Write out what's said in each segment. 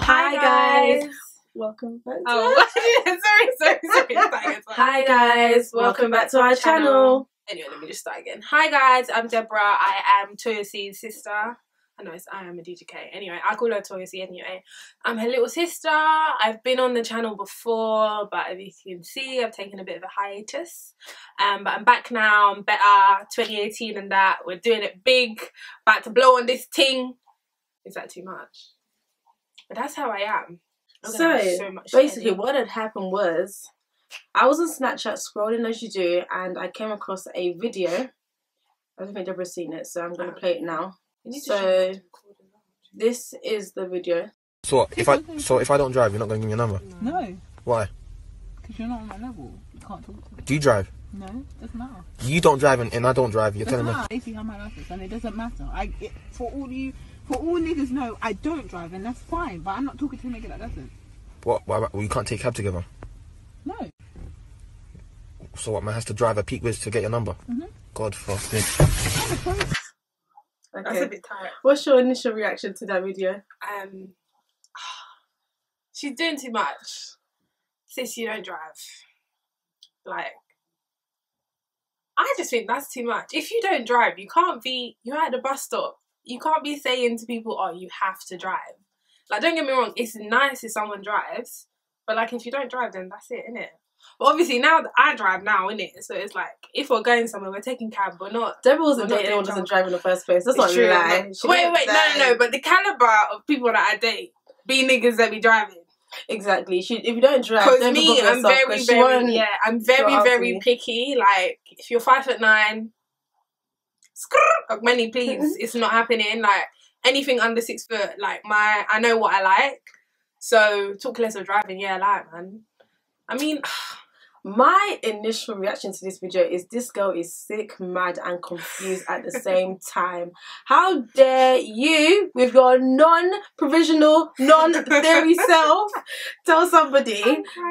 Hi guys. Welcome back. Sorry. Hi guys, welcome back to our channel. Anyway, let me just start again. Hi guys, I'm Deborah. I am Toya C's sister. I know it's IssaVlog. Anyway, I call her Toya C anyway. I'm her little sister. I've been on the channel before, but as you can see, I've taken a bit of a hiatus. But I'm back now. I'm better. 2018 and that. We're doing it big. About to blow on this ting. Is that too much? But that's how I am. So basically what had happened was I was on Snapchat scrolling as you do, and I came across a video. I don't think Deborah's seen it, so I'm going to play it now. So this is the video. So if I don't drive, you're not going to give me your number? No. Why? Because you're not on my level. You can't talk to me. Do you drive? No, doesn't matter. You don't drive and I don't drive. You're telling me. If you have my license, and it doesn't matter. For all niggas know, I don't drive, and that's fine. But I'm not talking to a nigga that doesn't. What? Well, you can't take cab together. No. So what? Man has to drive a peak whiz to get your number. God fuck me. Okay. That's a bit tight. What's your initial reaction to that video? She's doing too much. Sis, you don't drive. Like, I just think that's too much. If you don't drive, you're at the bus stop. You can't be saying to people, oh, you have to drive. Like, don't get me wrong, it's nice if someone drives, but like, if you don't drive, then that's it, innit? But obviously now I drive now, innit? So it's like, if we're going somewhere, we're taking cab, but not. Deborah wasn't dating anyone doesn't drive in the first place. That's not a lie. Wait, no. But the caliber of people that I date be niggas that be driving. Exactly. If you don't drive, because me, I'm very picky. Like, if you're 5'9", many please, it's not happening. Like, anything under 6 foot, like I know what I like. So talk less of driving. Yeah, I like, man. I mean, my initial reaction to this video is this girl is sick, mad and confused at the same time. How dare you, with your non-provisional, non-theory self, tell somebody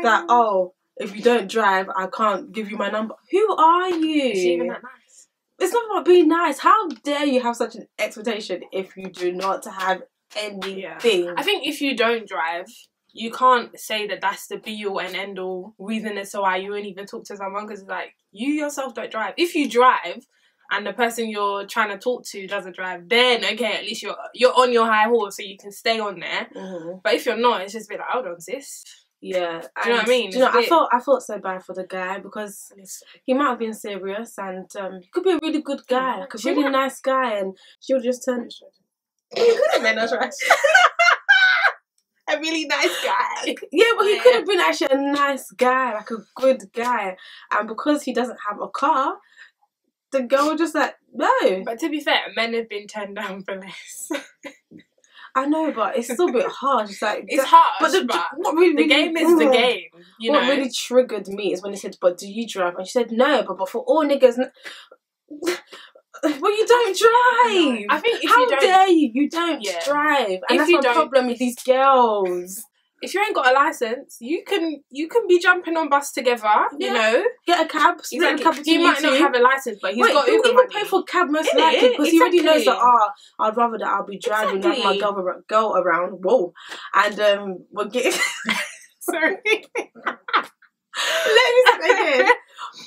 that, oh, if you don't drive, I can't give you my number. Who are you? Is she even that nice? It's not about being nice. How dare you have such an expectation if you do not have anything? Yeah. I think if you don't drive, you can't say that that's the be-all and end-all reason as to why you won't even talk to someone, because like, you yourself don't drive. If you drive and the person you're trying to talk to doesn't drive, then okay, at least you're on your high horse, so you can stay on there. But if you're not, it's just a bit like, hold on, sis. Yeah. Do you know what I mean? Do you know, I felt so bad for the guy, because he might have been serious, and he could be a really good guy, like a really nice guy, and she would just turn. You could have been a really nice guy. Yeah, but he could have been actually a nice guy, like a good guy, and because he doesn't have a car, the girl was just like, no. But to be fair, men have been turned down for less. I know, but it's still a bit harsh. It's like, it's harsh, but what really, the game is the game. You what know? really triggered me is when he said, "But do you drive?" And she said, "No, but for all niggas." Well, you don't drive. I think how dare you? You don't drive, and that's my problem with these girls. If you ain't got a license, you can be jumping on bus together. You know, get a cab. Exactly. He might not have a license, but he's got Uber money. He'll even pay for cab most likely, because he already knows that. I'd rather that I'll be driving, like my girl around. Whoa, and we'll get. Sorry. Let me say it again.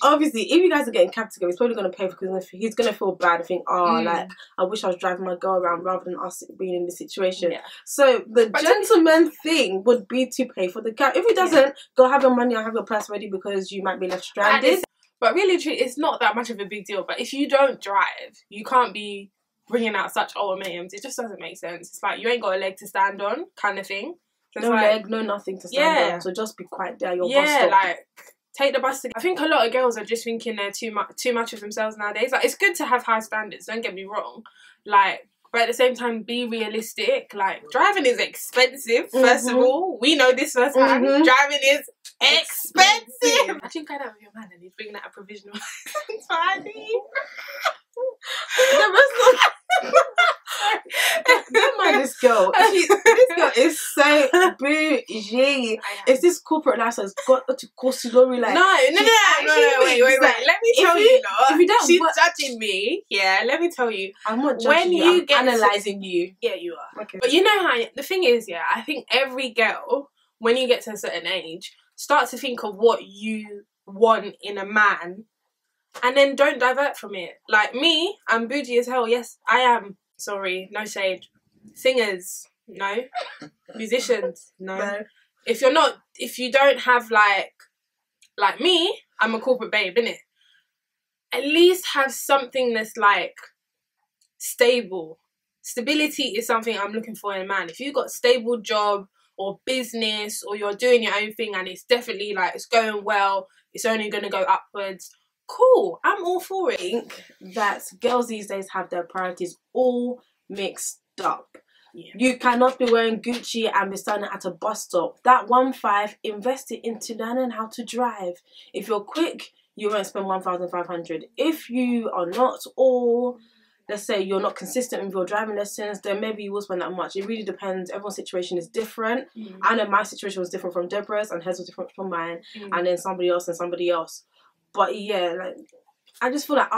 Obviously, if you guys are getting cab together, he's probably going to pay for, because he's going to feel bad and think, oh, like, I wish I was driving my girl around rather than us being in this situation. Yeah. So the gentleman thing would be to pay for the cab. If he doesn't, go have your money or have your purse ready, because you might be left stranded. But really, it's not that much of a big deal. But if you don't drive, you can't be bringing out such ultimatums. It just doesn't make sense. It's like, you ain't got a leg to stand on, kind of thing. So no leg, no nothing to stand on. So just be quiet there. Your bus stop. Like, take the bus. I think a lot of girls are just thinking they're too much of themselves nowadays. Like, it's good to have high standards, don't get me wrong. Like, but at the same time, be realistic. Like, driving is expensive, first of all. We know this firsthand. Driving is expensive. I think I know with your man and he's bringing out a provisional license for ID. Don't mind this girl. This girl is so bougie. It's this corporate lifestyle. It's got to cause glory. Like, no, wait. Let me tell you, if you don't, she's judging me. Yeah, let me tell you. I'm not judging you. I'm analysing you. Yeah, you are. Okay. But you know how the thing is, yeah. I think every girl, when you get to a certain age, start to think of what you want in a man, and then don't divert from it. Like me, I'm bougie as hell. Yes, I am. Sorry, no shade. Singers, no. Musicians, no. If you don't have like me, I'm a corporate babe, innit? At least have something that's like stable. Stability is something I'm looking for in a man. If you've got a stable job or business, or you're doing your own thing and it's definitely like it's going well, it's only going to go upwards, cool, I'm all for it. I think that girls these days have their priorities all mixed up. Yeah. You cannot be wearing Gucci and be standing at a bus stop. That 1.5, invest it into learning how to drive. If you're quick, you won't spend 1,500. If you are not, or let's say you're not consistent with your driving lessons, then maybe you will spend that much. It really depends. Everyone's situation is different. I know my situation was different from Deborah's, and hers was different from mine, and then somebody else and somebody else. But yeah, like, I just feel like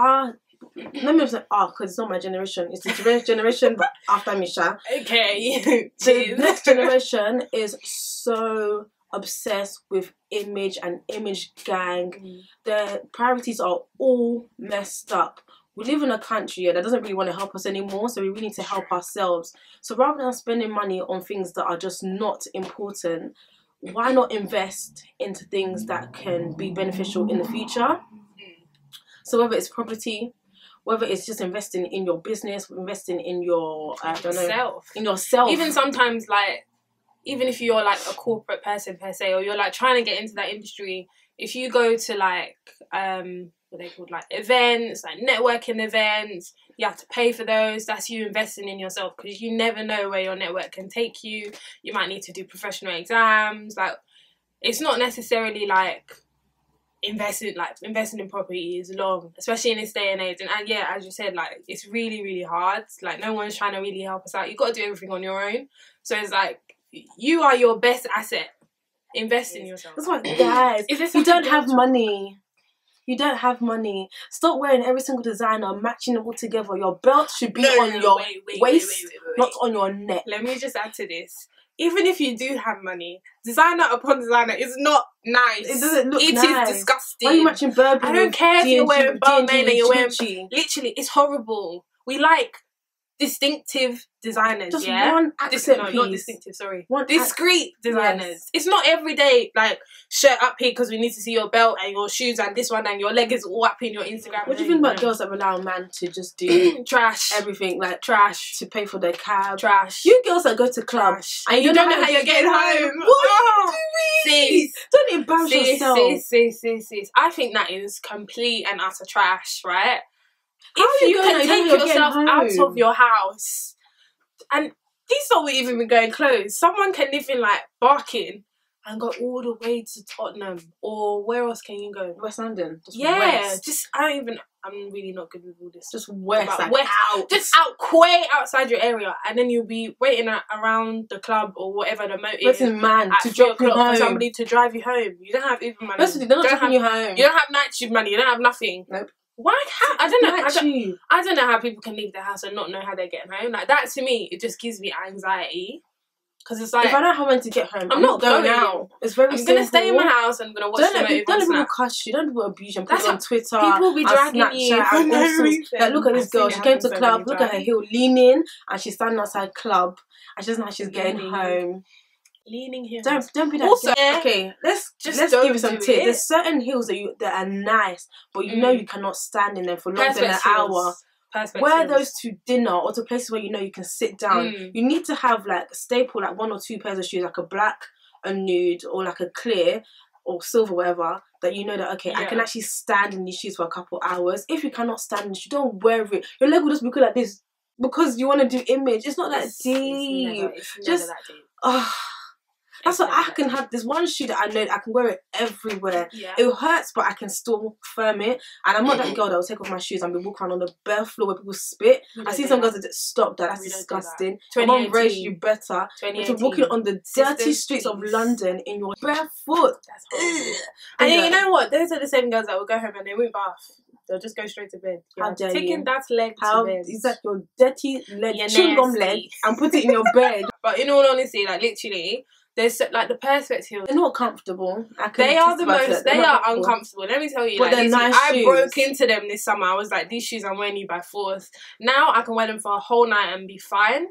let me say because it's not my generation, it's the generation but after Misha. Okay. The next generation is so obsessed with image and image gang. Their priorities are all messed up. We live in a country that doesn't really want to help us anymore, so we really need to help ourselves. So rather than spending money on things that are just not important, why not invest into things that can be beneficial in the future? So whether it's property, whether it's just investing in your business, investing in your in yourself. Even sometimes, like, even if you're like a corporate person per se, or you're like trying to get into that industry, if you go to like what they called, like events, like networking events, you have to pay for those. That's you investing in yourself, because you never know where your network can take you. You might need to do professional exams. Like, it's not necessarily like investing in property is long, especially in this day and age. And yeah, as you said, like, it's really, really hard. Like, no one's trying to really help us out. You've got to do everything on your own. So it's like, you are your best asset. Invest in yourself. That's what, guys, if you don't have money, you don't have money. Stop wearing every single designer, matching them all together. Your belt should be on your waist, not on your neck. Let me just add to this. Even if you do have money, designer upon designer is not nice. It doesn't look nice. It is disgusting. Why are you matching Burberry? I don't care if you're wearing Balmain and you're wearing... Literally, it's horrible. We like distinctive designers, just one accent piece. Not distinctive, sorry. One discreet designers. Yes. It's not everyday, like, shirt up here because we need to see your belt and your shoes and this one and your leg is all up in your Instagram. What do you think about girls that rely on man to just do trash, everything, like trash, to pay for their cab? Trash. You girls that go to clubs and you don't know how you're getting home. What are you doing? Don't embarrass yourself. Sis. I think that is complete and utter trash, right? If you can take yourself out of your house, and these don't even be going close. Someone can live in like Barking and go all the way to Tottenham, or where else can you go? West London. I'm really not good with all this. Just west, just way outside your area, and then you'll be waiting around the club or whatever the moat is. Man, to drop you home. For somebody to drive you home. You don't have even money. They're not dropping you home. You don't have night shift money. You don't have nothing. Nope. Why? I don't know. I don't know how people can leave their house and not know how they're getting home. Like, that to me, it just gives me anxiety. Because it's like, if I don't know how to get home, I'm not going out. It's very simple. I'm going to stay in my house and I'm going to watch the movies. Don't let people cuss you. Don't do abuse you and put it on Twitter. People be dragging you for no reason. Like, look at this girl. She came to the club. Look at her heel leaning, and she's standing outside club, and she doesn't know how she's getting home. Leaning heels. Don't be that. Also, okay, let's give you some tips. There's certain heels that are nice, but you know you cannot stand in them for longer than an hour. Wear those to dinner or to places where you know you can sit down. You need to have like a staple, like 1 or 2 pairs of shoes, like a black, a nude, or like a clear or silver, whatever, that you know that, okay, I can actually stand in these shoes for a couple hours. If you cannot stand in the shoe, don't wear it. Your leg will just look like this because you want to do image. It's not that deep. It's never that deep. That's what I can have. This one shoe that I know I can wear it everywhere. Yeah. It hurts, but I can still firm it. And I'm not that girl that will take off my shoes and be walking around on the bare floor where people spit. I see some girls that stop that. That's disgusting. My mum raised you better. You're walking on the dirty streets of London in your bare foot. That's horrible. And you know what? Those are the same girls that will go home and they won't bath. They'll just go straight to bed. How dare taking you? that leg to bed. Is that your dirty leg, You're chewing gum leg, nasty. and put it in your bed? But in all honesty, like literally, there's like the Perspex heels. They're not comfortable. They are the most. They are uncomfortable. uncomfortable. Let me tell you. But Like, they're nice I shoes. broke into them this summer. I was like, these shoes I'm wearing you by force. Now I can wear them for a whole night and be fine.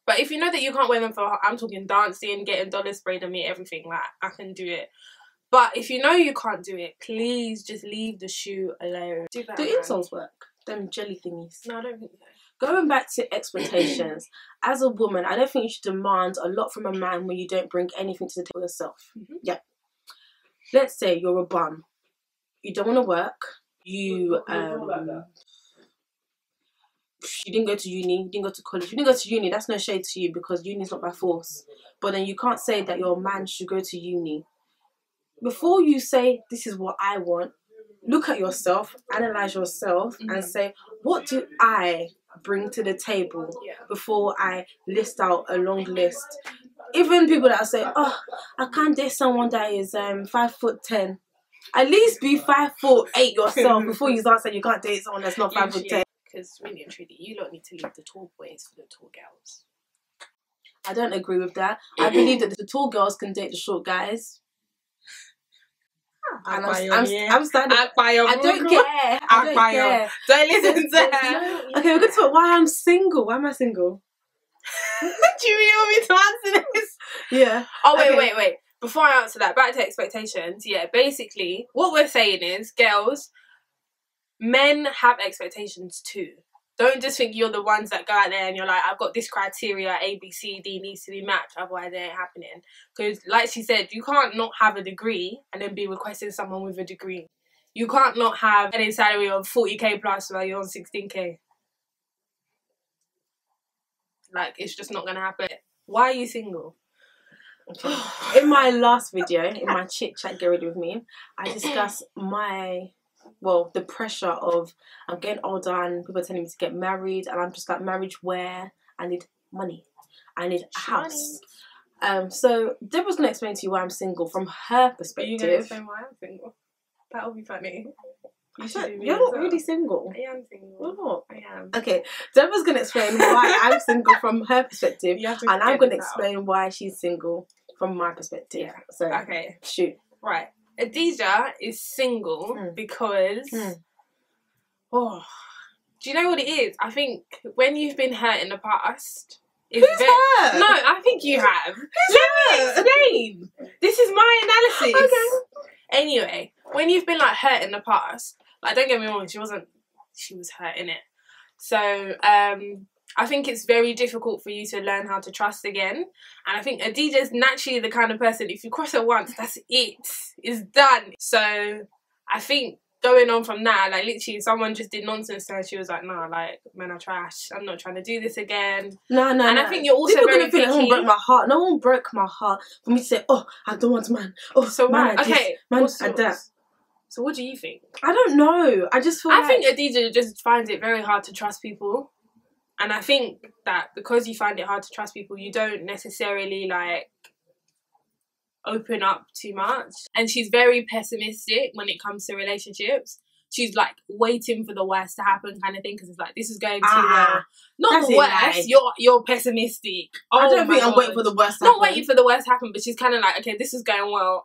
But if you know that you can't wear them for, I'm talking dancing, getting dollar sprayed on me, everything. Like I can do it. But if you know you can't do it, please just leave the shoe alone. Do that. Do insoles work? Them jelly thingies. No, I don't think so. Going back to expectations, as a woman, I don't think you should demand a lot from a man when you don't bring anything to the table yourself. Yeah. Let's say you're a bum. You don't want to work. You didn't go to uni. You didn't go to college. You didn't go to uni. That's no shade to you because uni's not by force. But then you can't say that your man should go to uni. Before you say, this is what I want, look at yourself, analyse yourself, and say, what do I bring to the table before I list out a long list? Even people that say, oh, I can't date someone that is 5'10". At least be 5'8" yourself before you start saying you can't date someone that's not 5'10". Because really and truly, you lot need to leave the tall boys for the tall girls. I don't agree with that. I believe that the tall girls can date the short guys. And I'm standing. I don't care. I don't care. Don't listen to her. Okay, we're going to talk why I'm single. Why am I single? Do you really want me to answer this? Yeah. Oh, Okay. wait. Before I answer that, back to expectations. Yeah, basically, what we're saying is, girls, men have expectations too. Don't just think you're the ones that go out there and you're like, I've got this criteria, A, B, C, D needs to be matched, otherwise it ain't happening. Because like she said, you can't not have a degree and then be requesting someone with a degree. You can't not have a salary of 40k plus while you're on 16k. Like, it's just not going to happen. Why are you single? Okay. In my last video, in my chit-chat Get Ready With Me, I discussed the pressure of I'm getting older and people are telling me to get married, and I'm just like, marriage where? I need money. I need a house. So Deborah's going to explain to you why I'm single from her perspective. Are you going to explain why I'm single? That'll be funny. You're not really single. I am single. You're not. I am. Okay, Deborah's going to explain why I'm single from her perspective, and I'm going to explain why she's single from my perspective. Yeah. So, okay. Shoot. Right. Adija is single because... Oh, do you know what it is? I think when you've been hurt in the past... Who's hurt? No, I think you have. Let me explain. This is my analysis. Okay. Anyway, when you've been like hurt in the past, like don't get me wrong, she was hurt in it. So I think it's very difficult for you to learn how to trust again. And I think Adija's naturally the kind of person, if you cross her once, that's it. It's done. So I think going on from that, like literally someone just did nonsense to her, she was like, nah, like, men are trash. I'm not trying to do this again. No. And I think you're also very picky. No one broke my heart. No one broke my heart for me to say, oh, I don't want a man. Oh, so man, what? Okay. Man, like that. So what do you think? I don't know. I just feel I think Adija just finds it very hard to trust people. And I think that because you find it hard to trust people, you don't necessarily like open up too much. And she's very pessimistic when it comes to relationships. She's like waiting for the worst to happen kind of thing, because it's like, this is going too well. Not the worst, you're pessimistic. I don't think I'm waiting for the worst to happen. Not waiting for the worst to happen, but she's kind of like, okay, this is going well.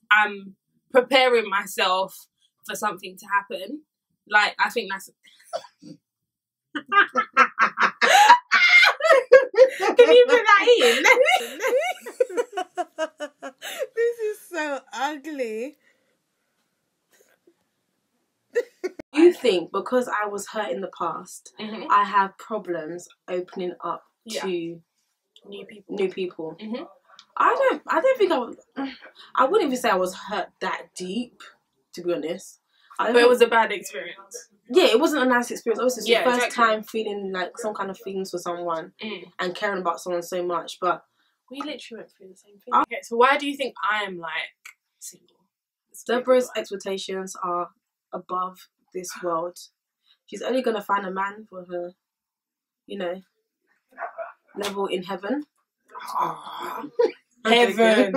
I'm preparing myself for something to happen. Like, I think that's... Can you put that in? This is so ugly. You think because I was hurt in the past, I have problems opening up to new people. I don't think I wouldn't even say I was hurt that deep, to be honest. But it was a bad experience. Yeah, it wasn't a nice experience. Obviously, it's the first time feeling like some kind of feelings for someone and caring about someone so much. But We literally went through the same thing. Okay, so why do you think I am like single? Deborah's expectations are above this world. She's only gonna find a man for her, you know, level in heaven. Heaven.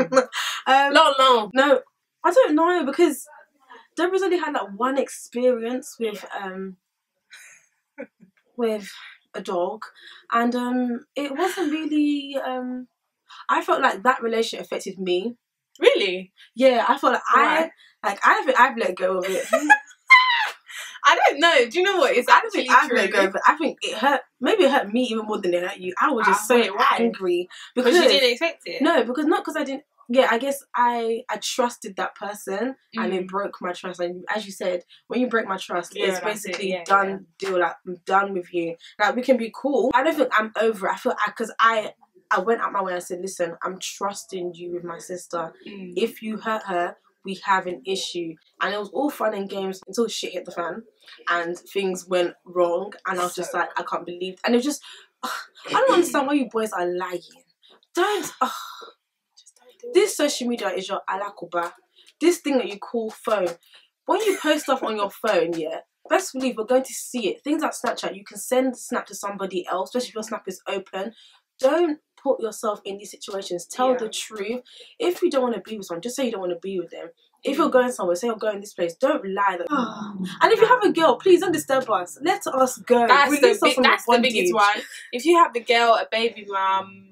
No. No, I don't know, because Deborah's only had like one experience with a dog, and it wasn't really I felt like that relationship affected me. Really? Yeah, I felt like I don't think I've let go of it. I don't know. Do you know what? It's actually I've true. let go of it. I think it hurt. Maybe it hurt me even more than it hurt you. I was just so angry because you didn't expect it. No, because I didn't. Yeah, I guess I trusted that person, and it broke my trust. And as you said, when you break my trust, it's basically done deal. Like, I'm done with you. Like, we can be cool. I don't think I'm over it. I feel because I went out my way and said, listen, I'm trusting you with my sister. If you hurt her, we have an issue. And it was all fun and games until shit hit the fan and things went wrong, and I was just like, I can't believe. And it was just, I don't understand why you boys are lying. Just don't do this. Social media is your alakuba. This thing that you call phone. When you post stuff on your phone, yeah, best believe we're going to see it. Things like Snapchat, you can send Snap to somebody else, especially if your Snap is open. Don't put yourself in these situations. Tell the truth. If you don't want to be with someone, just say you don't want to be with them. If you're going somewhere, say you're going this place. Don't lie. And if you have a girl, please don't disturb us. Let us go. That's the biggest one. If you have a girl, a baby mum,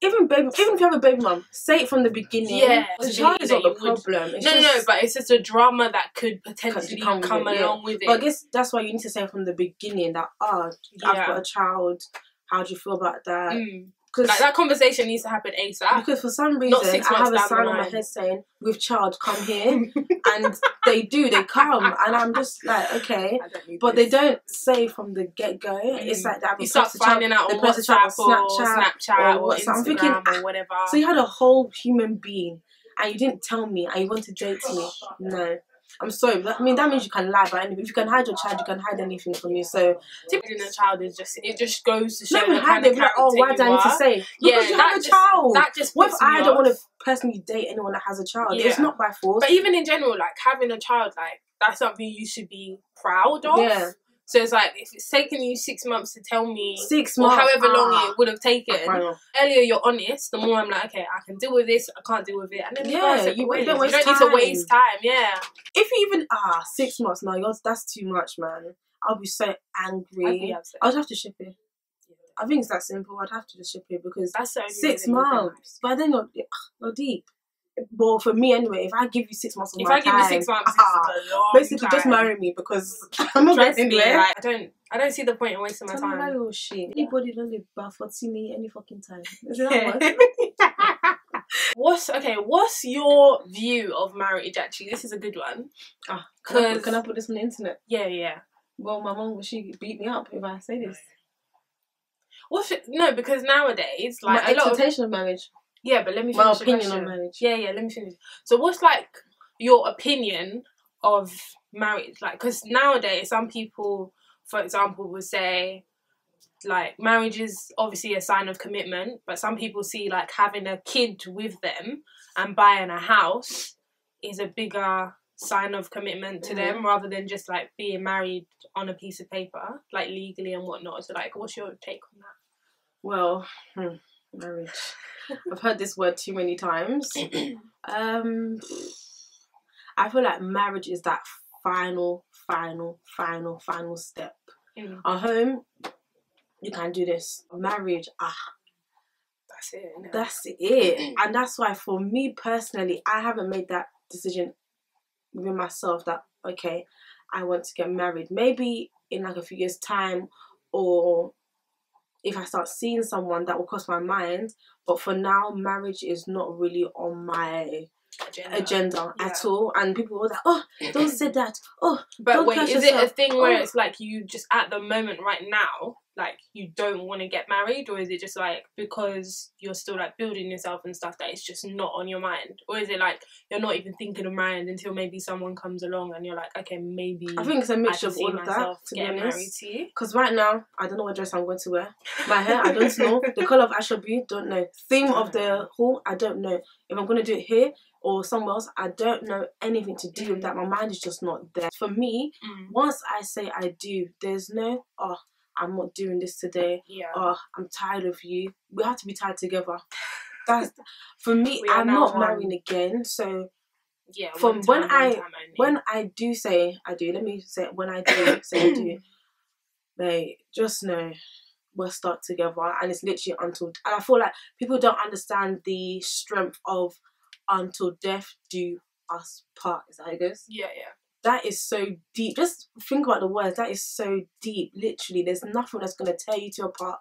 even if you have a baby mum, say it from the beginning. Yeah, the child is not the problem. No, but it's just a drama that could potentially come along with it. But I guess that's why you need to say from the beginning that I've got a child. How do you feel about that? Like, that conversation needs to happen ASAP. Because for some reason, I have a sign on my head saying, with child, come here. And they come. And I'm just like, okay. But they don't say from the get-go. It's like that. You start finding out on WhatsApp or Snapchat or Instagram or whatever. So you had a whole human being and you didn't tell me and you want to date me. No. I'm sorry. I mean, that means you can lie about anything. If you can hide your child, you can hide anything from you. So, typically, a child is just goes to show the kind of character why do I need to say? Because you have a child. That just what if I don't want to personally date anyone that has a child? It's not by force. But even in general, like, having a child, like, that's something you should be proud of. Yeah. So it's like, if it's taken you 6 months to tell me, 6 months, or however long it would have taken, earlier you're honest, the more I'm like, okay, I can deal with this, I can't deal with it. And then you don't need to waste time, If you even, 6 months, no, that's too much, man. I'll be so angry. I'd have to ship it. I think it's that simple. I'd have to just ship it because that's so 6 months. But then you're deep. Well, for me anyway, if I give you 6 months of my time, give you 6 months, basically just marry me because I'm not getting there. Like, I don't see the point in wasting my time. Tell me shit. Anybody don't live about 40 me any fucking time. Is that What's your view of marriage? Actually, this is a good one. Can I put this on the internet? Yeah. Well, my mum she beat me up if I say this. No, because nowadays, like, my expectation of marriage. Yeah, but let me finish my opinion on marriage. Yeah, let me finish. So what's, like, your opinion of marriage? Like, because nowadays some people, for example, would say, like, marriage is obviously a sign of commitment, but some people see, like, having a kid with them and buying a house is a bigger sign of commitment to them rather than just, like, being married on a piece of paper, like, legally and whatnot. So, like, what's your take on that? Well, marriage. I've heard this word too many times. I feel like marriage is that final step. At home, you can do this. Marriage, that's it. No? That's it. And that's why, for me personally, I haven't made that decision within myself that, okay, I want to get married. Maybe in like a few years' time, or if I start seeing someone, that will cross my mind. But for now, marriage is not really on my agenda at all. And people were like, oh, don't say that. Oh, but wait, is it a thing where it's like you just at the moment right now, like you don't want to get married, or is it just like because you're still like building yourself and stuff that it's just not on your mind, or is it like you're not even thinking of marriage until maybe someone comes along and you're like, okay, maybe I think it's a mixture of all of that, to be honest. Married to you. Because right now I don't know what dress I'm going to wear. My hair, I don't know. The colour of Ashobi, don't know. Theme of the haul, I don't know. If I'm going to do it here or somewhere else, I don't know anything to do with that. My mind is just not there. For me, once I say I do, there's no, oh, I'm not doing this today. Yeah. Oh, I'm tired of you. We have to be tied together. That's for me. I'm not marrying again. So yeah. From when I do say I do, let me say when I do say I do, mate, just know we'll start together, and it's literally until. And I feel like people don't understand the strength of until death do us part. Is that how it goes? Yeah, yeah. That is so deep. Just think about the words. That is so deep. Literally, there's nothing that's going to tear you to apart.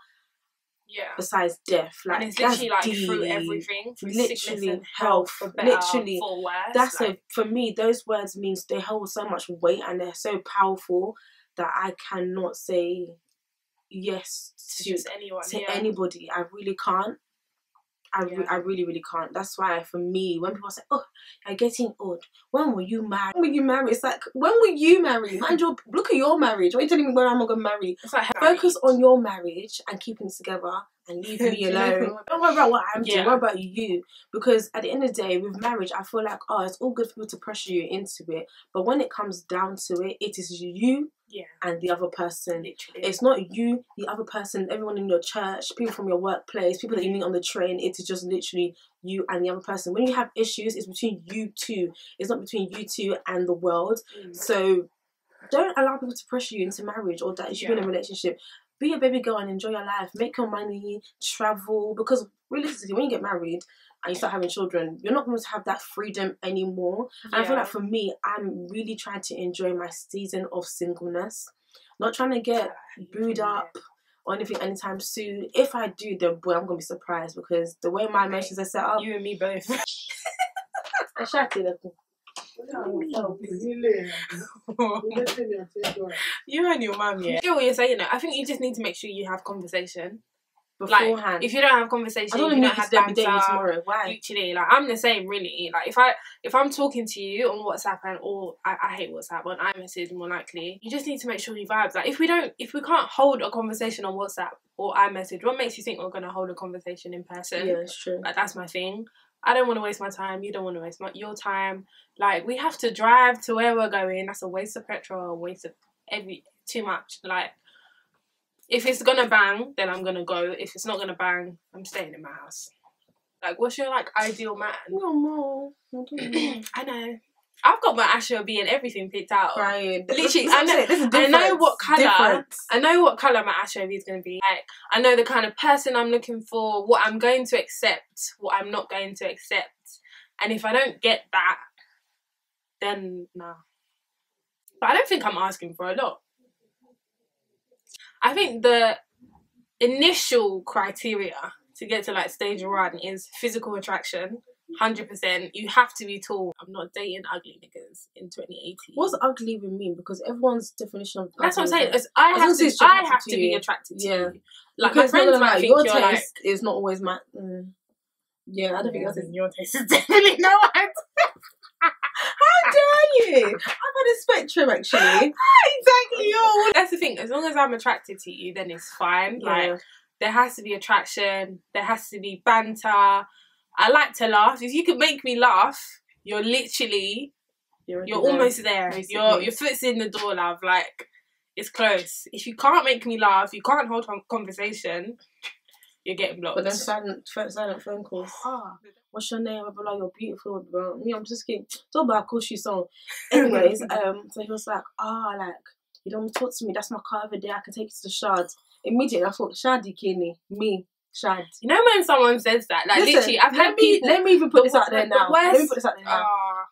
Yeah. Besides death. Like, and it's literally like deep. Through everything. Through literally and health. For better, literally. For worse. That's like, for me, those words means they hold so much weight and they're so powerful that I cannot say yes to anyone. To anybody. I really can't. I really, really can't. That's why for me, when people say, oh, you're getting old, when will you marry? When will you marry? It's like, when will you marry? Mind your, look at your marriage. Why are you telling me when I'm not going to marry? It's like, focus on your marriage and keeping it together and leave me alone. Don't worry about what I'm doing. Worry about you. Because at the end of the day, with marriage, I feel like, oh, it's all good for people to pressure you into it. But when it comes down to it, it is you and the other person. Literally. It's not you, the other person, everyone in your church, people from your workplace, people that you meet on the train. It is just literally you and the other person. When you have issues, it's between you two. It's not between you two and the world. So don't allow people to pressure you into marriage or that you should be in a relationship. Be a baby girl and enjoy your life. Make your money, travel. Because realistically, when you get married and you start having children, you're not going to have that freedom anymore. And I feel like for me, I'm really trying to enjoy my season of singleness. Not trying to get booed up or anything anytime soon. If I do, then boy, I'm going to be surprised because the way my emotions are set up. You and me both. I chatty little. You and your mum, yeah. You know what you're saying? I think you just need to make sure you have conversation beforehand. Like, if you don't have conversation, I don't you want to meet you tomorrow. Why? Literally, like I'm the same, really. Like if I'm talking to you on WhatsApp or I hate WhatsApp, on iMessage more likely, you just need to make sure you vibes. Like if we can't hold a conversation on WhatsApp or iMessage, what makes you think we're gonna hold a conversation in person? Yeah, it's true. Like that's my thing. I don't want to waste my time. You don't want to waste your time. Like, we have to drive to where we're going. That's a waste of petrol, a waste of too much. Like, if it's going to bang, then I'm going to go. If it's not going to bang, I'm staying in my house. Like, what's your, like, ideal man? No. I know. I've got my Ashobi and everything picked out. Right. Literally, I know what colour. I know what colour my Ashobi is going to be. Like, I know the kind of person I'm looking for, what I'm going to accept, what I'm not going to accept. And if I don't get that, then nah. But I don't think I'm asking for a lot. I think the initial criteria to get to like stage 1 is physical attraction. 100%. You have to be tall. I'm not dating ugly niggas in 2018. What's ugly even mean? Because everyone's definition of ugly. That's what I'm saying. I have to be attracted to you. Like, my friends might think your taste is not always my. Yeah, I don't think that's your taste. Is definitely not. How dare you? I'm on a spectrum, actually. Exactly. That's the thing. As long as I'm attracted to you, then it's fine. Like, there has to be attraction. There has to be banter. I like to laugh. If you can make me laugh, you're literally, you're almost there. Your foot's in the door, love. Like, it's close. If you can't make me laugh, you can't hold conversation, you're getting blocked. But then silent phone calls. What's your name? Blah, blah, you're beautiful, bro. Me, I'm just kidding. Talk about a cool song. Anyways, so he was like, like, you don't talk to me. That's my car over there. I can take you to the Shards. Immediately, I thought, Shadi, me. Shad. You know when someone says that? Like, listen, literally, I've had people... Let me even put this out there now. Let me put this out there now.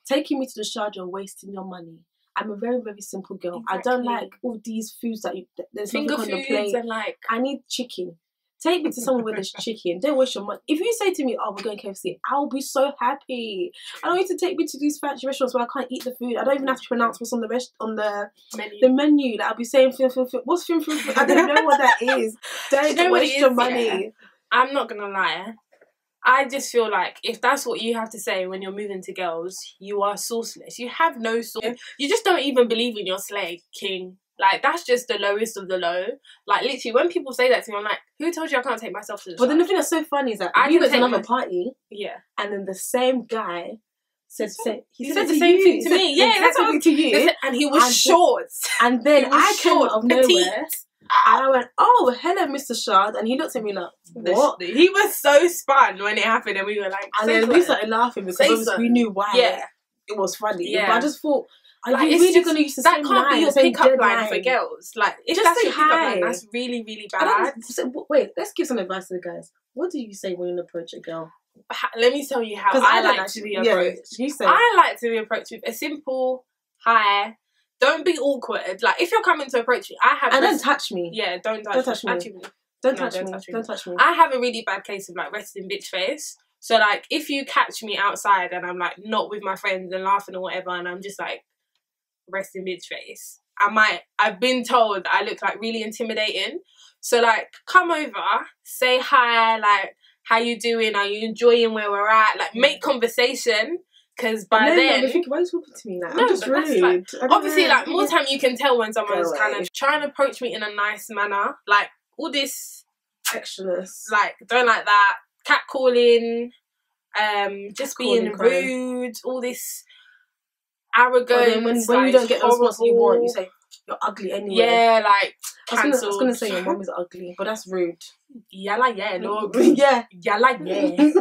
Taking me to the Shard, you're wasting your money. I'm a very, very simple girl. Exactly. I don't like all these foods that there's finger foods on the plate. And like... I need chicken. Take me to somewhere where there's chicken. Don't waste your money. If you say to me, "Oh, we're going KFC," I'll be so happy. I don't need to take me to these fancy restaurants where I can't eat the food. I don't even have to pronounce what's on the menu. Like, I'll be saying, what's film? I don't know what that is. Don't waste your money. Yeah. I'm not gonna lie. I just feel like if that's what you have to say when you're moving to girls, you are sourceless. You have no source. You just don't even believe in your slay king. Like, that's just the lowest of the low. Like, literally, when people say that to me, I'm like, who told you I can't take myself to the But then shop? the thing that's so funny is that I we went to can another party, Yeah. and then the same guy said He said the same thing to me. Yeah, that's what to you. And he was short. And then He was I came short, out of petite. nowhere, and I went, "Oh, hello, Mr. Shard," and he looked at me like, "What?" He was so spun when it happened, and we were like, And then we started laughing because obviously we knew why. Yeah. It was funny. Yeah. But I just thought, are Like, you it's really just- going to use the that same can't line? be your the same pickup dead line for girls. Like, if Just that's say your pickup hi. line, that's really, really I bad. don't, so, wait, let's give some advice to the guys. What do you say when you approach a girl? Let me tell you how Because I don't like to be actually- approached. You say. I like to be approached with a simple hi. Don't be awkward. Like, if you're coming to approach me, I have. And don't touch me. Yeah, don't touch, Don't touch me. Actually, Don't No, touch don't me. touch me. Don't touch me. I have a really bad case of like resting bitch face. So like, if you catch me outside and I'm like not with my friends and laughing or whatever, and I'm just like resting bitch face, I've been told I look like really intimidating. So like, come over, say hi, like, how you doing? Are you enjoying where we're at? Like, make conversation. Because by then, I'm thinking, why are you talking to me like? No, I'm just but that's rude. like- I don't obviously, know. like, more time you can tell when someone's Go kind away. of trying to approach me in a nice manner. Like, all this, Extraness. like, don't like that, catcalling, just being Catcalling, crime. rude, all this arrogance. But then when like, you don't get the response you want, horrible. you say, "You're ugly anyway." Yeah, like, I was cancelled. gonna say your mum is ugly, but that's rude. Yalla, yeah, no. Yeah. Yalla, yeah.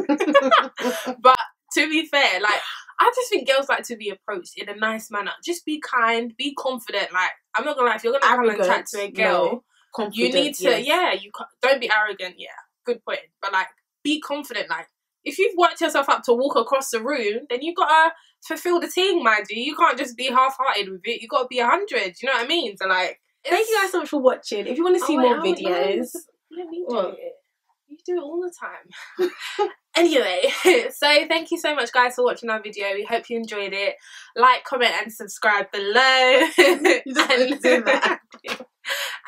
But to be fair, like, I just think girls like to be approached in a nice manner. Just be kind, be confident. Like, I'm not gonna lie, if you're gonna come and chat to a girl, you need to, don't be arrogant. Yeah, good point. But like, be confident. Like, if you've worked yourself up to walk across the room, then you gotta fulfill the team, my G. You can't just be half-hearted with it. You gotta be 100. You know what I mean? So like, Thank you guys so much for watching. If you want to see more videos, let me do What? it. You do it all the time. Anyway, so thank you so much, guys, for watching our video. We hope you enjoyed it. Like, comment, and subscribe below. You just and do that.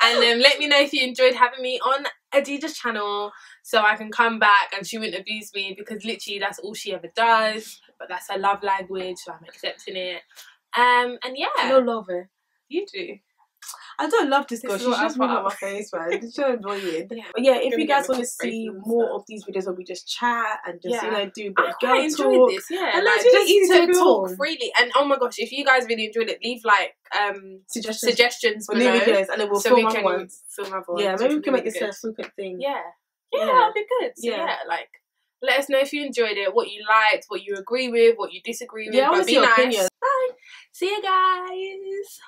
and let me know if you enjoyed having me on Adija's channel, so I can come back and she wouldn't abuse me, because literally that's all she ever does. But that's her love language, so I'm accepting it. And yeah, I don't love her. you do. I don't love this girl. This is She's what just I really on my thought. face, man. It's so annoying. Yeah. But yeah, if Gonna you get guys want to mixed see braces and more stuff. of these videos where we just chat and just, Yeah. do a bit I of quite girl enjoyed talk. this, yeah. And Like, it's really just easy to to talk film. freely. And oh my gosh, if you guys really enjoyed it, leave like suggestions for new below, videos, and then we'll so film we other can ones. film other ones. Yeah, which maybe we would can be make this really a frequent thing. good. Yeah, Yeah. that'd be good. So, Yeah. like, let us know if you enjoyed it, what you liked, what you agree with, what you disagree with. Yeah, I but want to be see your nice. opinion. Bye. See you guys.